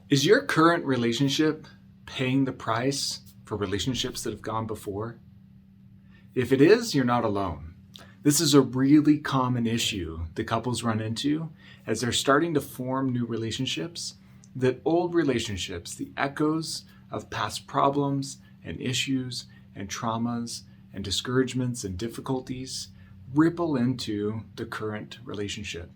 Is your current relationship paying the price for relationships that have gone before? If it is, you're not alone. This is a really common issue that couples run into as they're starting to form new relationships, that old relationships, the echoes of past problems and issues and traumas and discouragements and difficulties ripple into the current relationship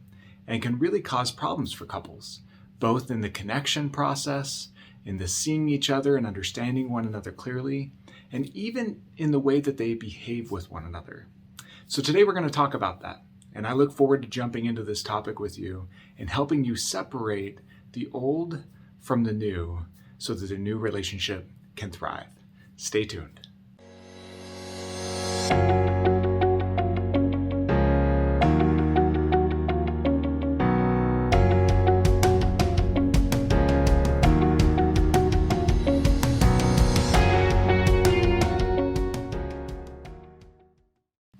and can really cause problems for couples, both in the connection process, in the seeing each other and understanding one another clearly, and even in the way that they behave with one another. So today we're going to talk about that. And I look forward to jumping into this topic with you and helping you separate the old from the new so that a new relationship can thrive. Stay tuned.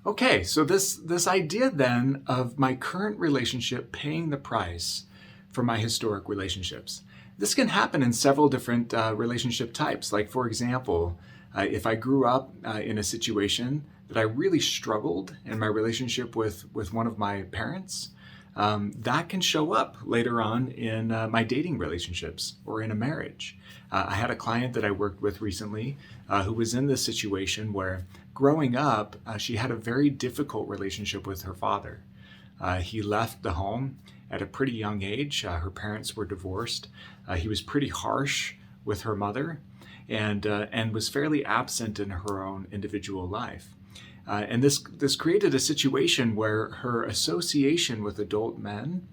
Okay, so this idea then of my current relationship paying the price for my historic relationships. This can happen in several different relationship types. Like, for example, if I grew up in a situation that I really struggled in my relationship with one of my parents, that can show up later on in my dating relationships or in a marriage. I had a client that I worked with recently who was in this situation where growing up, she had a very difficult relationship with her father. He left the home at a pretty young age. Her parents were divorced. He was pretty harsh with her mother and was fairly absent in her own individual life. And this created a situation where her association with adult men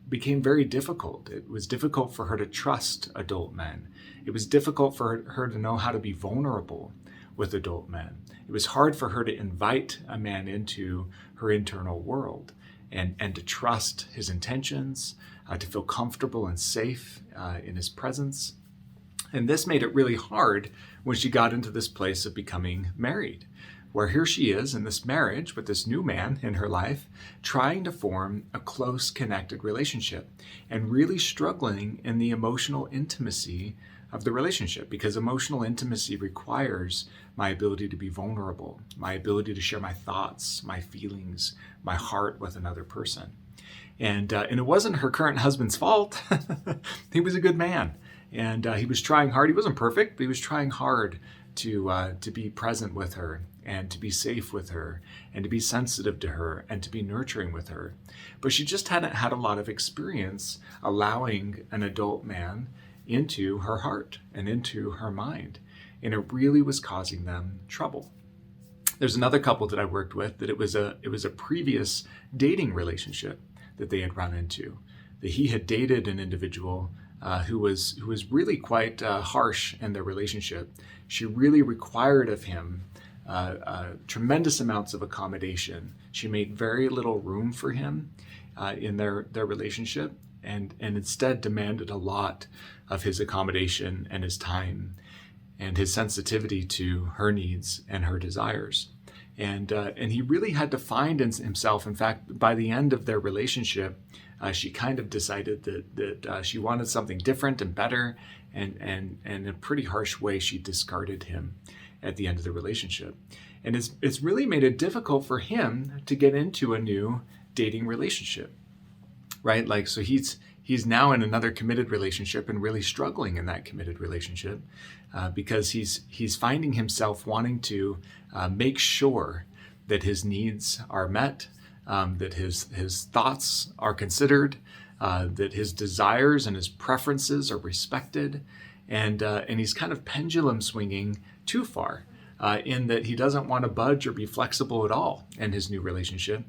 became very difficult. It was difficult for her to trust adult men. It was difficult for her to know how to be vulnerable with adult men. It was hard for her to invite a man into her internal world and to trust his intentions, to feel comfortable and safe in his presence. And this made it really hard when she got into this place of becoming married, where here she is in this marriage with this new man in her life, trying to form a close, connected relationship and really struggling in the emotional intimacy of the relationship, because emotional intimacy requires my ability to be vulnerable, my ability to share my thoughts, my feelings, my heart with another person. And it wasn't her current husband's fault. He was a good man, and he was trying hard. He wasn't perfect, but he was trying hard to be present with her and to be safe with her and to be sensitive to her and to be nurturing with her. But she just hadn't had a lot of experience allowing an adult man into her heart and into her mind. And it really was causing them trouble. There's another couple that I worked with that it was a previous dating relationship that they had run into. That he had dated an individual who was really quite harsh in their relationship. She really required of him tremendous amounts of accommodation. She made very little room for him in their relationship, and instead demanded a lot of his accommodation and his time and his sensitivity to her needs and her desires. And he really had to find in himself. In fact, by the end of their relationship, she kind of decided that she wanted something different and better, and in a pretty harsh way, she discarded him at the end of the relationship. And it's really made it difficult for him to get into a new dating relationship, right? Like, so he's now in another committed relationship and really struggling in that committed relationship because he's finding himself wanting to make sure that his needs are met, that his thoughts are considered, that his desires and his preferences are respected, and he's kind of pendulum swinging too far in that he doesn't want to budge or be flexible at all in his new relationship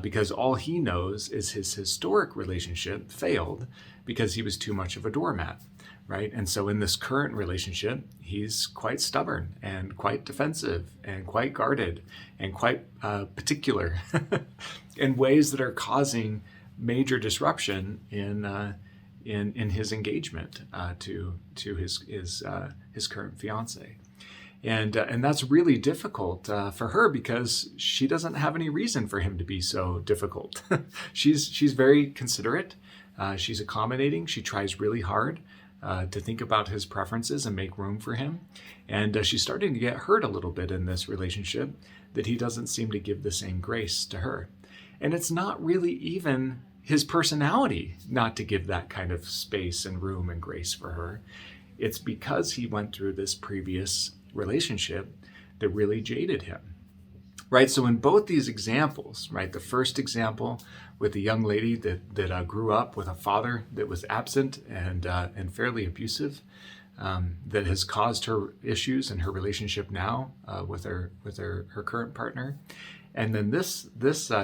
because all he knows is his historic relationship failed because he was too much of a doormat, right? And so in this current relationship, he's quite stubborn and quite defensive and quite guarded and quite particular in ways that are causing major disruption in his engagement to his current fiance. And that's really difficult for her because she doesn't have any reason for him to be so difficult. She's very considerate. She's accommodating. She tries really hard to think about his preferences and make room for him. And she's starting to get hurt a little bit in this relationship that he doesn't seem to give the same grace to her. And it's not really even his personality not to give that kind of space and room and grace for her. It's because he went through this previous relationship that really jaded him. Right, so in both these examples, right, the first example with the young lady that grew up with a father that was absent and fairly abusive, that has caused her issues in her relationship now with her current partner, and then this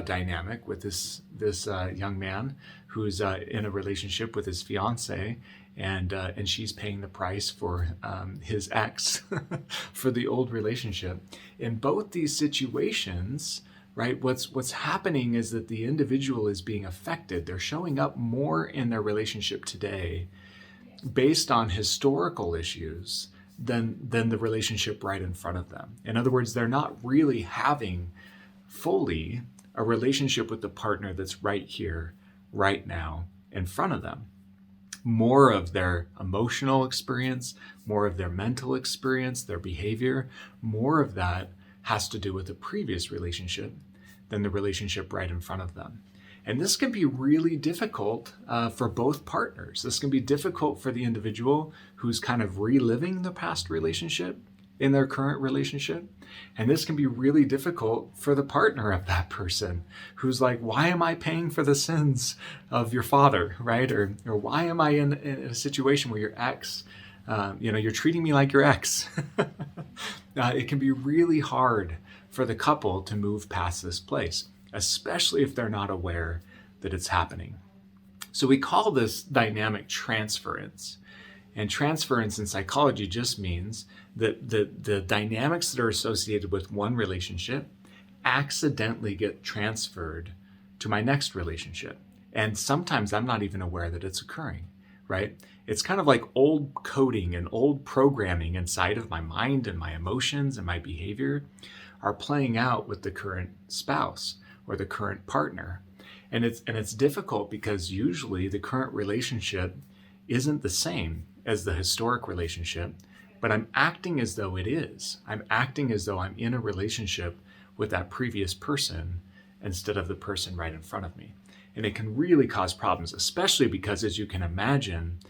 dynamic with this young man who's in a relationship with his fiance, and she's paying the price for his ex for the old relationship. In both these situations, right, what's happening is that the individual is being affected. They're showing up more in their relationship today based on historical issues than the relationship right in front of them. In other words, they're not really having fully a relationship with the partner that's right here, right now, in front of them. More of their emotional experience, more of their mental experience, their behavior, more of that has to do with the previous relationship than the relationship right in front of them. And this can be really difficult for both partners. This can be difficult for the individual who's kind of reliving the past relationship in their current relationship. And this can be really difficult for the partner of that person who's like, why am I paying for the sins of your father, right? Or why am I in a situation where your ex, you're treating me like your ex? It can be really hard for the couple to move past this place, especially if they're not aware that it's happening. So we call this dynamic transference. And transference in psychology just means that the dynamics that are associated with one relationship accidentally get transferred to my next relationship. And sometimes I'm not even aware that it's occurring, right? It's kind of like old coding and old programming inside of my mind, and my emotions and my behavior are playing out with the current spouse or the current partner. And it's difficult because usually the current relationship isn't the same as the historic relationship, but I'm acting as though it is. I'm acting as though I'm in a relationship with that previous person instead of the person right in front of me. And it can really cause problems, especially because, as you can imagine,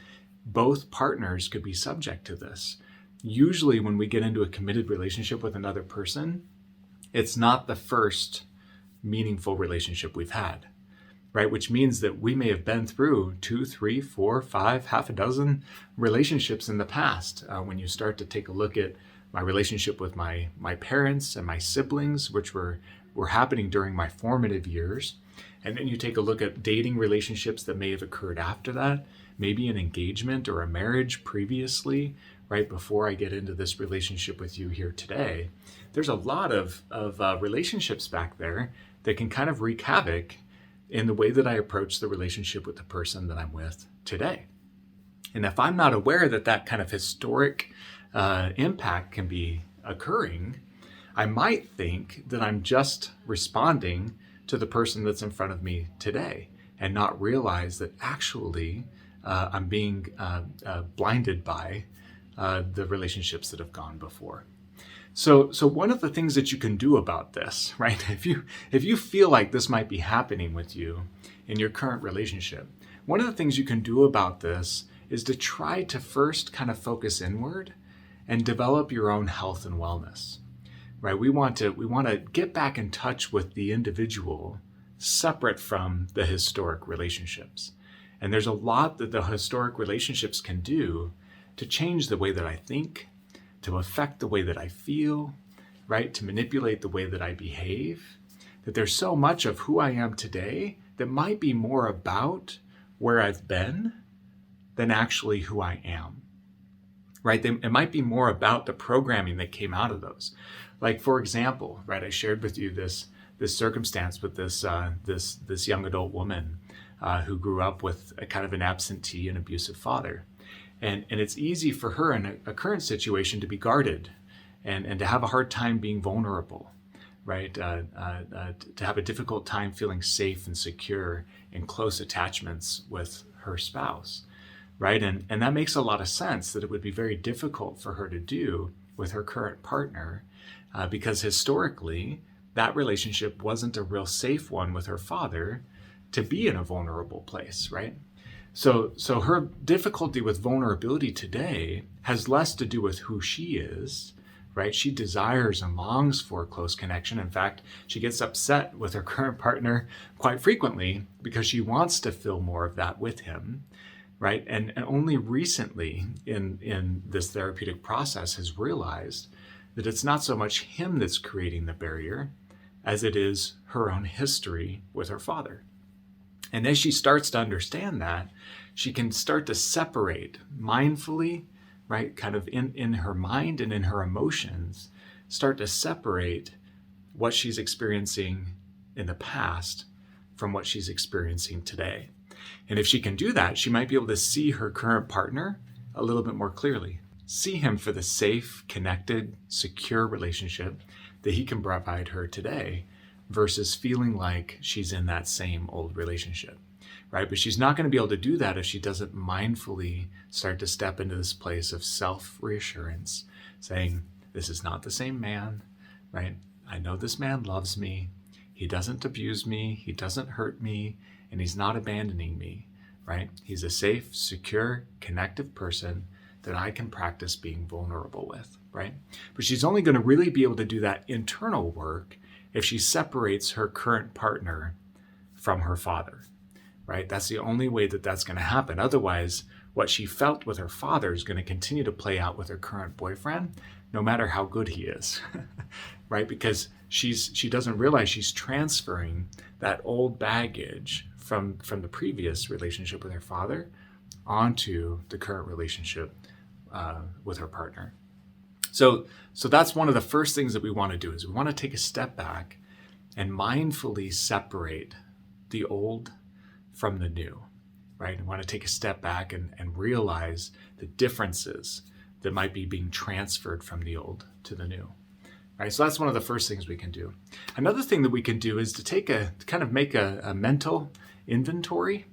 both partners could be subject to this. Usually when we get into a committed relationship with another person, it's not the first meaningful relationship we've had. Right, which means that we may have been through 2, 3, 4, 5, half a dozen relationships in the past. When you start to take a look at my relationship with my parents and my siblings, which were happening during my formative years, and then you take a look at dating relationships that may have occurred after that, maybe an engagement or a marriage previously, right before I get into this relationship with you here today. There's a lot of relationships back there that can kind of wreak havoc in the way that I approach the relationship with the person that I'm with today. And if I'm not aware that that kind of historic impact can be occurring, I might think that I'm just responding to the person that's in front of me today and not realize that actually I'm being blinded by the relationships that have gone before. So one of the things that you can do about this, right? If you feel like this might be happening with you in your current relationship, one of the things you can do about this is to try to first kind of focus inward and develop your own health and wellness. Right? We want to get back in touch with the individual separate from the historic relationships. And there's a lot that the historic relationships can do to change the way that I think, to affect the way that I feel, right? To manipulate the way that I behave. That there's so much of who I am today that might be more about where I've been than actually who I am, right? It might be more about the programming that came out of those. Like, for example, right, I shared with you this circumstance with this young adult woman who grew up with a kind of an absentee and abusive father. And it's easy for her in a current situation to be guarded and to have a hard time being vulnerable, right? To have a difficult time feeling safe and secure in close attachments with her spouse, right? And that makes a lot of sense that it would be very difficult for her to do with her current partner because historically, that relationship wasn't a real safe one with her father to be in a vulnerable place, right? So her difficulty with vulnerability today has less to do with who she is, right? She desires and longs for close connection. In fact, she gets upset with her current partner quite frequently because she wants to feel more of that with him, right? And only recently in this therapeutic process has realized that it's not so much him that's creating the barrier as it is her own history with her father. And as she starts to understand that, she can start to separate mindfully, right? Kind of in her mind and in her emotions, start to separate what she's experiencing in the past from what she's experiencing today. And if she can do that, she might be able to see her current partner a little bit more clearly. See him for the safe, connected, secure relationship that he can provide her today versus feeling like she's in that same old relationship, right? But she's not going to be able to do that if she doesn't mindfully start to step into this place of self-reassurance, saying, this is not the same man, right? I know this man loves me. He doesn't abuse me. He doesn't hurt me. And he's not abandoning me, right? He's a safe, secure, connective person that I can practice being vulnerable with, right? But she's only going to really be able to do that internal work if she separates her current partner from her father, right? That's the only way that that's going to happen. Otherwise, what she felt with her father is going to continue to play out with her current boyfriend, no matter how good he is, right? Because she doesn't realize she's transferring that old baggage from the previous relationship with her father onto the current relationship with her partner. So that's one of the first things that we want to do is we want to take a step back and mindfully separate the old from the new, right? We want to take a step back and realize the differences that might be being transferred from the old to the new, right? So that's one of the first things we can do. Another thing that we can do is to make a mental inventory.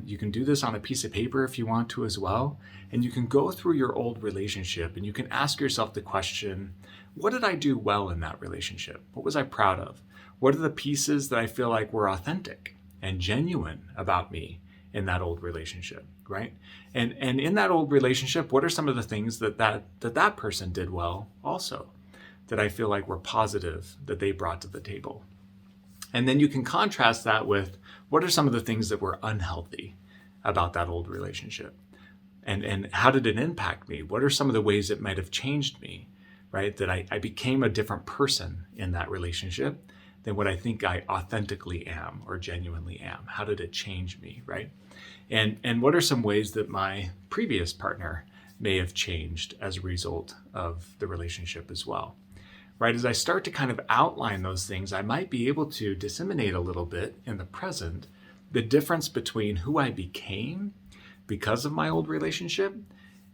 You can do this on a piece of paper if you want to as well. And you can go through your old relationship and you can ask yourself the question, what did I do well in that relationship? What was I proud of? What are the pieces that I feel like were authentic and genuine about me in that old relationship, right? And in that old relationship, what are some of the things that person did well also, that I feel like were positive that they brought to the table? And then you can contrast that with what are some of the things that were unhealthy about that old relationship? And how did it impact me? What are some of the ways it might have changed me, right? That I became a different person in that relationship than what I think I authentically am or genuinely am. How did it change me, right? And what are some ways that my previous partner may have changed as a result of the relationship as well? Right, as I start to kind of outline those things, I might be able to disseminate a little bit in the present the difference between who I became because of my old relationship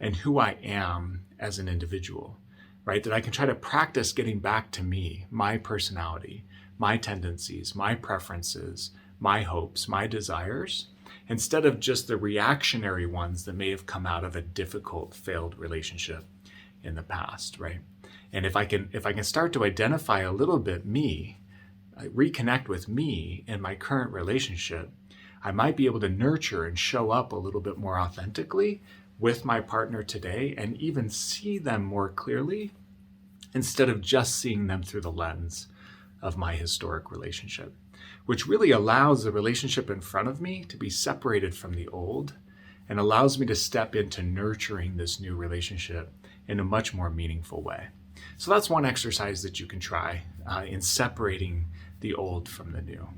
and who I am as an individual, right? That I can try to practice getting back to me, my personality, my tendencies, my preferences, my hopes, my desires, instead of just the reactionary ones that may have come out of a difficult, failed relationship in the past, right? And if I can start to identify a little bit me, reconnect with me in my current relationship, I might be able to nurture and show up a little bit more authentically with my partner today and even see them more clearly instead of just seeing them through the lens of my historic relationship, which really allows the relationship in front of me to be separated from the old and allows me to step into nurturing this new relationship in a much more meaningful way. So that's one exercise that you can try in separating the old from the new.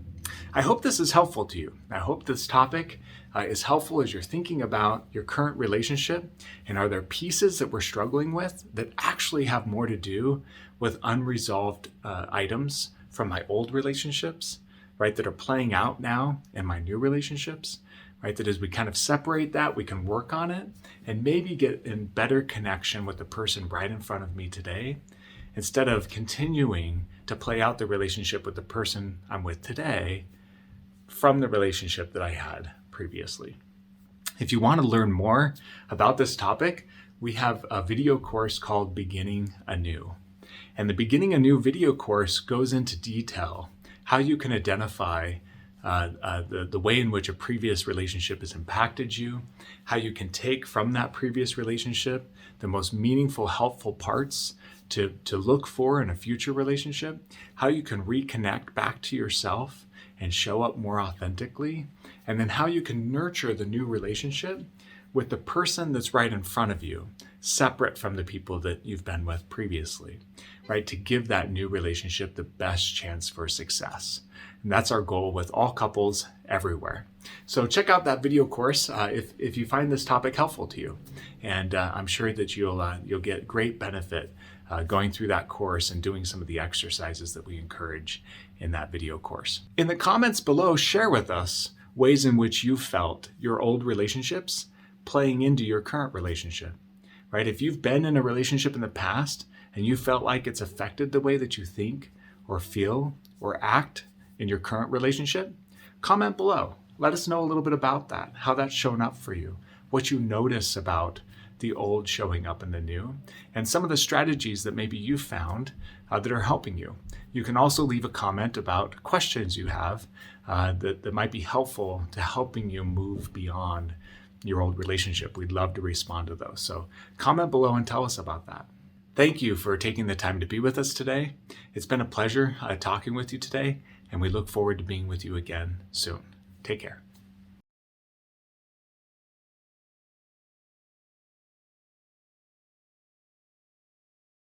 I hope this is helpful to you. I hope this topic is helpful as you're thinking about your current relationship and are there pieces that we're struggling with that actually have more to do with unresolved items from my old relationships, right, that are playing out now in my new relationships, right, that as we kind of separate that, we can work on it and maybe get in better connection with the person right in front of me today, instead of continuing to play out the relationship with the person I'm with today from the relationship that I had previously. If you want to learn more about this topic, we have a video course called Beginning Anew. And the Beginning Anew video course goes into detail how you can identify the way in which a previous relationship has impacted you, how you can take from that previous relationship the most meaningful, helpful parts to look for in a future relationship, how you can reconnect back to yourself and show up more authentically, and then how you can nurture the new relationship with the person that's right in front of you, separate from the people that you've been with previously, right? To give that new relationship the best chance for success. And that's our goal with all couples everywhere. So check out that video course if you find this topic helpful to you. And I'm sure that you'll get great benefit going through that course and doing some of the exercises that we encourage in that video course. In the comments below, share with us ways in which you felt your old relationships playing into your current relationship, right? If you've been in a relationship in the past and you felt like it's affected the way that you think or feel or act in your current relationship, comment below. Let us know a little bit about that, how that's shown up for you, what you notice about the old showing up in the new, and some of the strategies that maybe you found that are helping you. You can also leave a comment about questions you have that might be helpful to helping you move beyond your old relationship. We'd love to respond to those. So comment below and tell us about that. Thank you for taking the time to be with us today. It's been a pleasure talking with you today, and we look forward to being with you again soon. Take care.